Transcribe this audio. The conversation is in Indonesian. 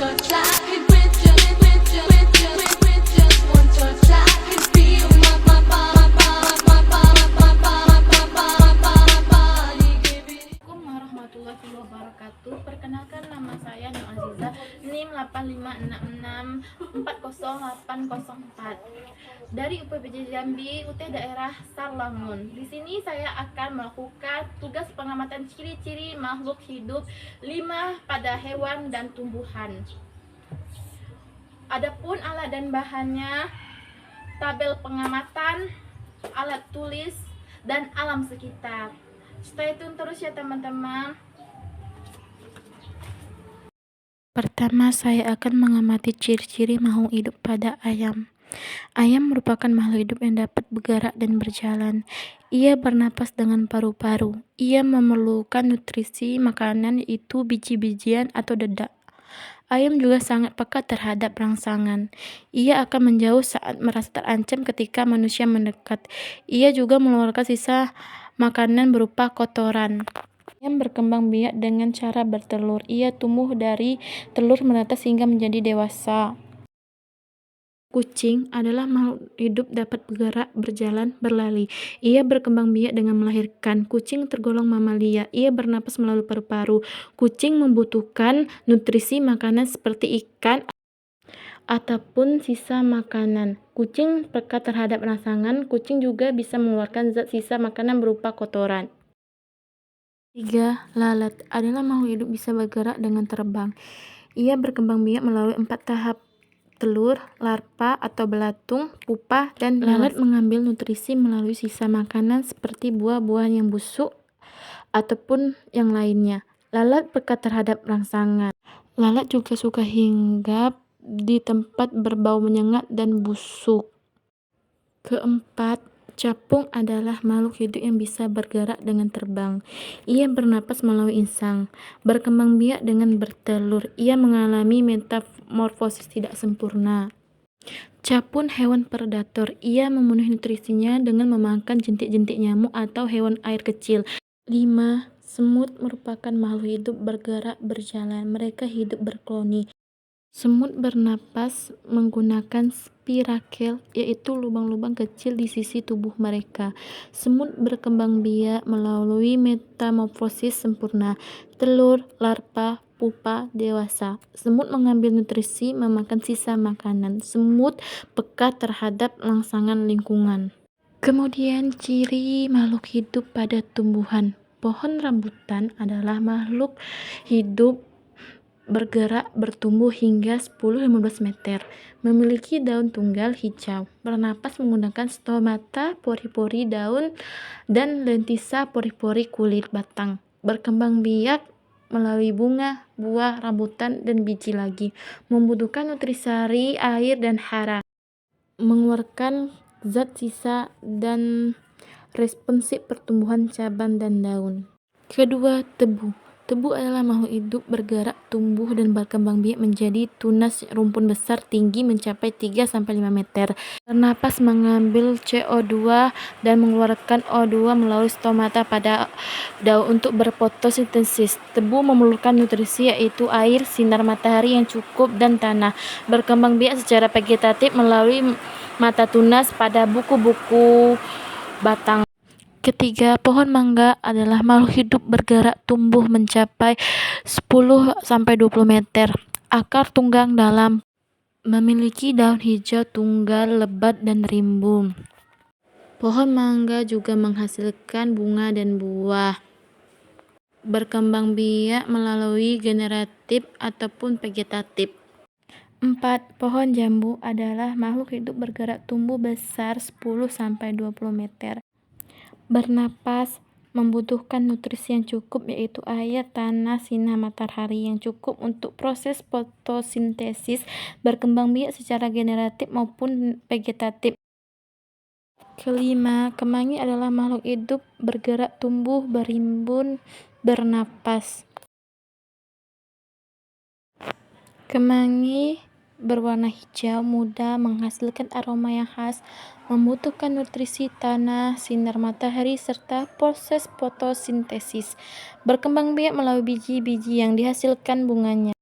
touch, I could with just one touch, I could feel my body giving. Assalamualaikum warahmatullahi wabarakatuh. Perkenalkan, nama saya Nur Aziza, NIM 856640804 dari UPBJ Jambi, UT daerah Sarlangun. Di sini saya akan melakukan tugas pengamatan ciri-ciri makhluk hidup 5 pada hewan dan tumbuhan. Adapun alat dan bahannya, tabel pengamatan, alat tulis, dan alam sekitar. Stay tune terus ya teman-teman. Pertama, saya akan mengamati ciri-ciri makhluk hidup pada ayam. Ayam merupakan makhluk hidup yang dapat bergerak dan berjalan. Ia bernapas dengan paru-paru. Ia memerlukan nutrisi makanan, yaitu biji-bijian atau dedak. Ayam juga sangat peka terhadap rangsangan. Ia akan menjauh saat merasa terancam ketika manusia mendekat. Ia juga mengeluarkan sisa makanan berupa kotoran. Ayam berkembang biak dengan cara bertelur. Ia tumbuh dari telur menetas hingga menjadi dewasa. Kucing adalah makhluk hidup dapat bergerak, berjalan, berlari. Ia berkembang biak dengan melahirkan. Kucing tergolong mamalia. Ia bernapas melalui paru-paru. Kucing membutuhkan nutrisi makanan seperti ikan ataupun sisa makanan. Kucing peka terhadap rangsangan. Kucing juga bisa mengeluarkan zat sisa makanan berupa kotoran. 3. Lalat adalah makhluk hidup bisa bergerak dengan terbang. Ia berkembang biak melalui 4 tahap: telur, larva atau belatung, pupa, dan lalat mengambil nutrisi melalui sisa makanan seperti buah-buahan yang busuk ataupun yang lainnya. Lalat peka terhadap rangsangan. Lalat juga suka hinggap di tempat berbau menyengat dan busuk. Keempat, capung adalah makhluk hidup yang bisa bergerak dengan terbang. Ia bernapas melalui insang, berkembang biak dengan bertelur. Ia mengalami metamorfosis tidak sempurna. Capung hewan predator. Ia memenuhi nutrisinya dengan memakan jentik-jentik nyamuk atau hewan air kecil. 5. Semut merupakan makhluk hidup bergerak berjalan. Mereka hidup berkoloni. Semut bernapas menggunakan spirakel, yaitu lubang-lubang kecil di sisi tubuh mereka. Semut berkembang biak melalui metamorfosis sempurna: telur, larva, pupa, dewasa. Semut mengambil nutrisi memakan sisa makanan. Semut peka terhadap rangsangan lingkungan. Kemudian ciri makhluk hidup pada tumbuhan. Pohon rambutan adalah makhluk hidup bergerak bertumbuh hingga 10-15 meter, memiliki daun tunggal hijau, bernapas menggunakan stomata, pori-pori daun, dan lentisa, pori-pori kulit batang, berkembang biak melalui bunga, buah, rambutan, dan biji lagi, membutuhkan nutrisari, air, dan hara, mengeluarkan zat sisa, dan responsif pertumbuhan cabang dan daun. Kedua, tebu. Tebu adalah makhluk hidup bergerak, tumbuh, dan berkembang biak menjadi tunas rumpun besar tinggi mencapai 3-5 meter. Bernapas mengambil CO2 dan mengeluarkan O2 melalui stomata pada daun untuk berfotosintesis. Tebu memerlukan nutrisi yaitu air, sinar matahari yang cukup, dan tanah. Berkembang biak secara vegetatif melalui mata tunas pada buku-buku batang. Ketiga, pohon mangga adalah makhluk hidup bergerak tumbuh mencapai 10-20 meter. Akar tunggang dalam, memiliki daun hijau tunggal lebat dan rimbun. Pohon mangga juga menghasilkan bunga dan buah. Berkembang biak melalui generatif ataupun vegetatif. 4. Pohon jambu adalah makhluk hidup bergerak tumbuh besar 10-20 meter. Bernapas membutuhkan nutrisi yang cukup yaitu air, tanah, sinar matahari yang cukup untuk proses fotosintesis, berkembang biak secara generatif maupun vegetatif. Kelima, kemangi adalah makhluk hidup bergerak tumbuh, berimbun, bernapas. Kemangi berwarna hijau muda, menghasilkan aroma yang khas, membutuhkan nutrisi tanah, sinar matahari, serta proses fotosintesis. Berkembang biak melalui biji-biji yang dihasilkan bunganya.